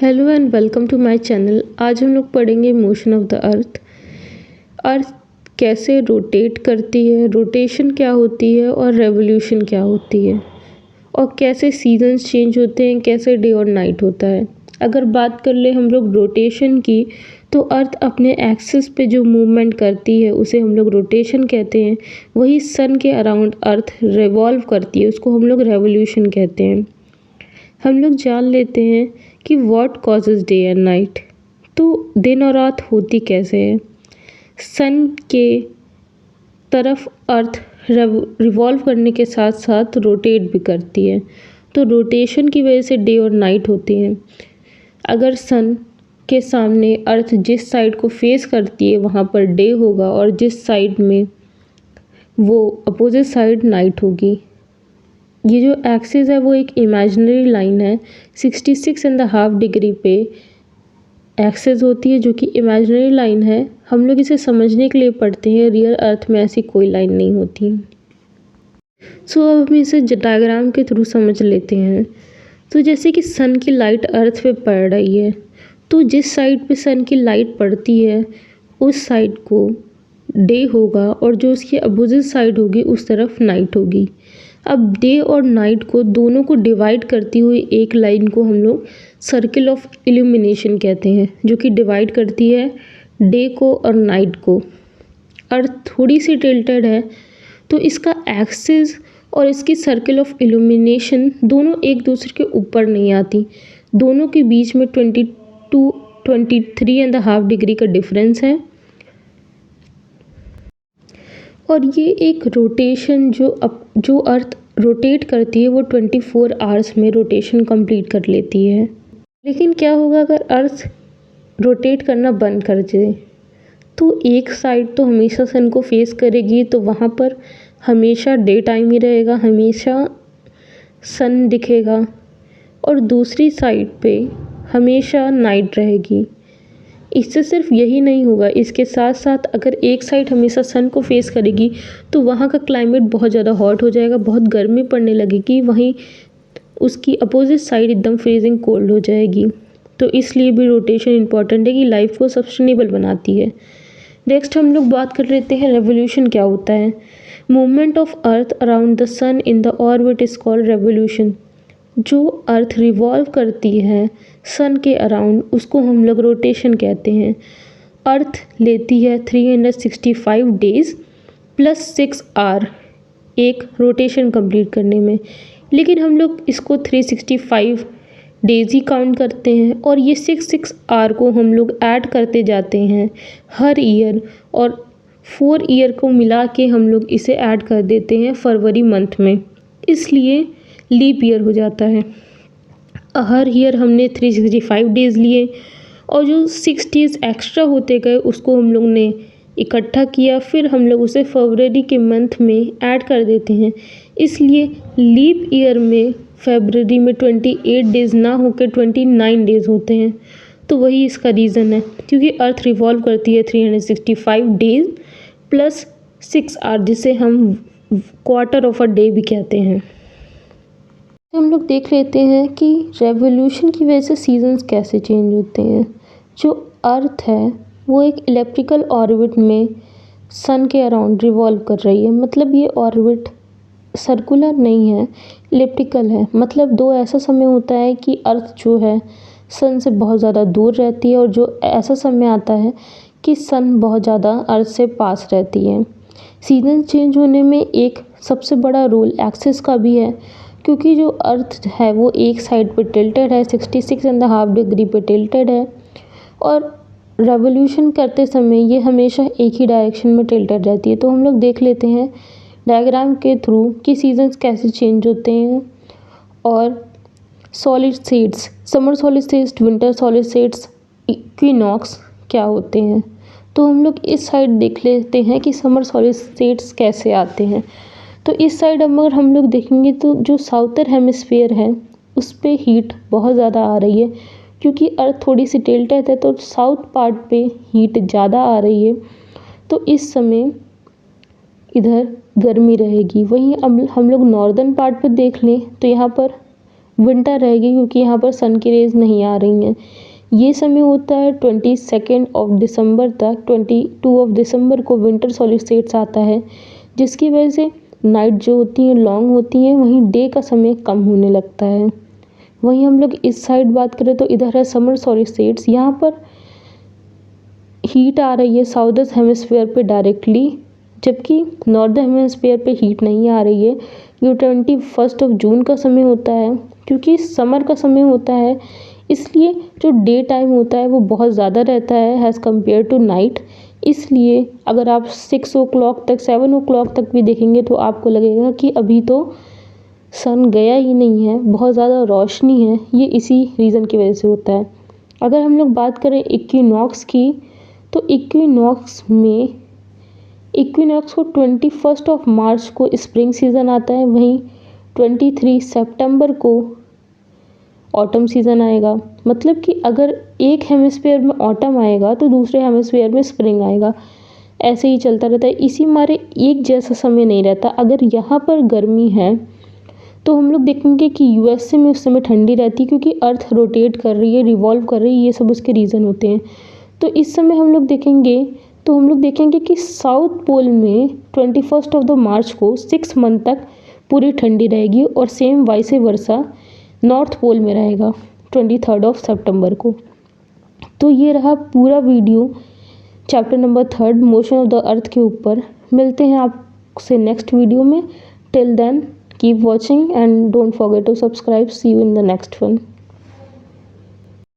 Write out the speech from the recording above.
Hello and welcome to my channel. आज हम लोग पढ़ेंगे motion of the earth. Earth कैसे रोटेट करती है, रोटेशन क्या होती है और रेवोल्यूशन क्या होती है, और कैसे सीजन्स चेंज होते हैं, कैसे डे और नाइट होता है। अगर बात कर ले हम लोग रोटेशन की, तो अर्थ अपने एक्सिस पे जो मूवमेंट करती है उसे हम लोग रोटेशन कहते हैं। वही सन के अराउंड अर्थ रिवॉल्व करती है, उसको हम लोग रेवोल्यूशन कहते हैं। हम लोग जान लेते हैं कि what causes day and night. तो दिन और रात होती कैसे है। सन के तरफ अर्थ रिवॉल्व करने के साथ साथ रोटेट भी करती है, तो रोटेशन की वजह से डे और नाइट होती हैं। अगर सन के सामने अर्थ जिस साइड को फेस करती है वहाँ पर डे होगा, और जिस साइड में वो अपोजिट साइड नाइट होगी। ये जो एक्सिस है वो एक इमेजिनरी लाइन है, 66.5 डिग्री पे एक्सिस होती है, जो कि इमेजिनरी लाइन है। हम लोग इसे समझने के लिए पढ़ते हैं, रियल अर्थ में ऐसी कोई लाइन नहीं होती। अब हम इसे डायग्राम के थ्रू समझ लेते हैं। तो जैसे कि सन की लाइट अर्थ पे पड़ रही है, तो जिस साइड पे सन की लाइट पड़ती है उस साइड को डे होगा, और जो उसकी अपोजिट साइड होगी उस तरफ नाइट होगी। अब डे और नाइट को दोनों को डिवाइड करती हुई एक लाइन को हम लोग सर्किल ऑफ इल्यूमिनेशन कहते हैं, जो कि डिवाइड करती है डे को और नाइट को। अर्थ थोड़ी सी टिल्टेड है, तो इसका एक्सिस और इसकी सर्किल ऑफ इल्यूमिनेशन दोनों एक दूसरे के ऊपर नहीं आती। दोनों के बीच में 23.5 डिग्री का डिफरेंस है। और ये एक रोटेशन जो अर्थ रोटेट करती है वो 24 आवर्स में रोटेशन कंप्लीट कर लेती है। लेकिन क्या होगा अगर अर्थ रोटेट करना बंद कर दे, तो एक साइड तो हमेशा सन को फेस करेगी, तो वहाँ पर हमेशा डे टाइम ही रहेगा, हमेशा सन दिखेगा, और दूसरी साइड पे हमेशा नाइट रहेगी। इससे सिर्फ यही नहीं होगा, इसके साथ साथ अगर एक साइड हमेशा सन को फेस करेगी तो वहाँ का क्लाइमेट बहुत ज़्यादा हॉट हो जाएगा, बहुत गर्मी पड़ने लगेगी। वहीं उसकी अपोजिट साइड एकदम फ्रीजिंग कोल्ड हो जाएगी। तो इसलिए भी रोटेशन इंपॉर्टेंट है कि लाइफ को सस्टेनेबल बनाती है। नेक्स्ट हम लोग बात कर लेते हैं रेवोल्यूशन क्या होता है। Movement of earth around the sun in the orbit is called revolution. जो अर्थ रिवॉल्व करती है सन के अराउंड उसको हम लोग रोटेशन कहते हैं। अर्थ लेती है 365 डेज प्लस 6 आवर एक रोटेशन कंप्लीट करने में, लेकिन हम लोग इसको 365 डेज ही काउंट करते हैं, और ये 6 आवर को हम लोग ऐड करते जाते हैं हर ईयर, और 4 ईयर को मिला के हम लोग इसे ऐड कर देते हैं फरवरी मंथ में, इसलिए लीप ईयर हो जाता है। हर ईयर हमने 365 डेज़ लिए, और जो 6 डेज़ एक्स्ट्रा होते गए उसको हम लोग ने इकट्ठा किया, फिर हम लोग उसे फरवरी के मंथ में ऐड कर देते हैं। इसलिए लीप ईयर में फरवरी में 28 डेज़ ना होकर 29 डेज़ होते हैं। तो वही इसका रीज़न है, क्योंकि अर्थ रिवॉल्व करती है 365 डेज़ प्लस 6 आवर, जिसे हम क्वार्टर ऑफ अ डे भी कहते हैं। तो हम लोग देख लेते हैं कि रेवोल्यूशन की वजह से सीजन्स कैसे चेंज होते हैं। जो अर्थ है वो एक इलेप्टिकल ऑर्बिट में सन के अराउंड रिवॉल्व कर रही है। मतलब ये ऑर्बिट सर्कुलर नहीं है, इलिप्टिकल है। मतलब दो ऐसा समय होता है कि अर्थ जो है सन से बहुत ज़्यादा दूर रहती है, और जो ऐसा समय आता है कि सन बहुत ज़्यादा अर्थ से पास रहती है। सीजन चेंज होने में एक सबसे बड़ा रोल एक्सिस का भी है, क्योंकि जो अर्थ है वो एक साइड पे टिल्टेड है, 66.5 डिग्री पे टिल्टेड है, और रेवोल्यूशन करते समय ये हमेशा एक ही डायरेक्शन में टिल्टेड रहती है। तो हम लोग देख लेते हैं डायग्राम के थ्रू कि सीजन्स कैसे चेंज होते हैं, और solstices, summer solstice, winter solstice, equinox क्या होते हैं। तो हम लोग इस साइड देख लेते हैं कि समर सॉलिस्टिस कैसे आते हैं। तो इस साइड अगर हम लोग देखेंगे तो जो साउथर हेमिस्फीयर है उस पे हीट बहुत ज़्यादा आ रही है, क्योंकि अर्थ थोड़ी सी टिल्टेड है, तो साउथ पार्ट पे हीट ज़्यादा आ रही है। तो इस समय इधर गर्मी रहेगी। वहीं अब हम लोग नॉर्दर्न पार्ट पे देख लें तो यहाँ पर विंटर रहेगी क्योंकि यहाँ पर सन की रेज नहीं आ रही हैं। ये समय होता है 22 ऑफ दिसंबर तक। 22 ऑफ दिसंबर को विंटर सॉलिस्टिट्यूड आता है, जिसकी वजह से नाइट जो होती हैं लॉन्ग होती हैं, वहीं डे का समय कम होने लगता है। वहीं हम लोग इस साइड बात करें तो इधर है समर सॉलिस्टिट्यूड्स। यहाँ पर हीट आ रही है साउदर्न हेमिस्फीयर पे डायरेक्टली, जबकि नॉर्दर्न हेमिस्फीयर पे हीट नहीं आ रही है। ये 21 ऑफ जून का समय होता है। क्योंकि समर का समय होता है, इसलिए जो डे टाइम होता है वो बहुत ज़्यादा रहता है एज़ कम्पेयर टू नाइट। इसलिए अगर आप 6 ओ क्लॉक तक 7 ओ क्लॉक तक भी देखेंगे तो आपको लगेगा कि अभी तो सन गया ही नहीं है, बहुत ज़्यादा रोशनी है। ये इसी रीज़न की वजह से होता है। अगर हम लोग बात करें इक्विनॉक्स की, तो इक्विनॉक्स को 21 ऑफ मार्च को स्प्रिंग सीज़न आता है, वहीं 23 सितंबर को ऑटम सीज़न आएगा। मतलब कि अगर एक हेमिस्फीयर में ऑटम आएगा तो दूसरे हेमिस्फीयर में स्प्रिंग आएगा, ऐसे ही चलता रहता है। इसी मारे एक जैसा समय नहीं रहता। अगर यहाँ पर गर्मी है तो हम लोग देखेंगे कि यूएसए में उस समय ठंडी रहती है, क्योंकि अर्थ रोटेट कर रही है, रिवॉल्व कर रही है, ये सब उसके रीज़न होते हैं। तो इस समय हम लोग देखेंगे कि साउथ पोल में 21 ऑफ द मार्च को 6 मंथ तक पूरी ठंडी रहेगी, और same vice versa north pole में रहेगा 23 ऑफ सितंबर को। तो ये रहा पूरा video chapter number 3 motion of the earth के ऊपर। मिलते हैं आपसे नेक्स्ट वीडियो में। Till then keep watching and don't forget to subscribe. See you in the next one.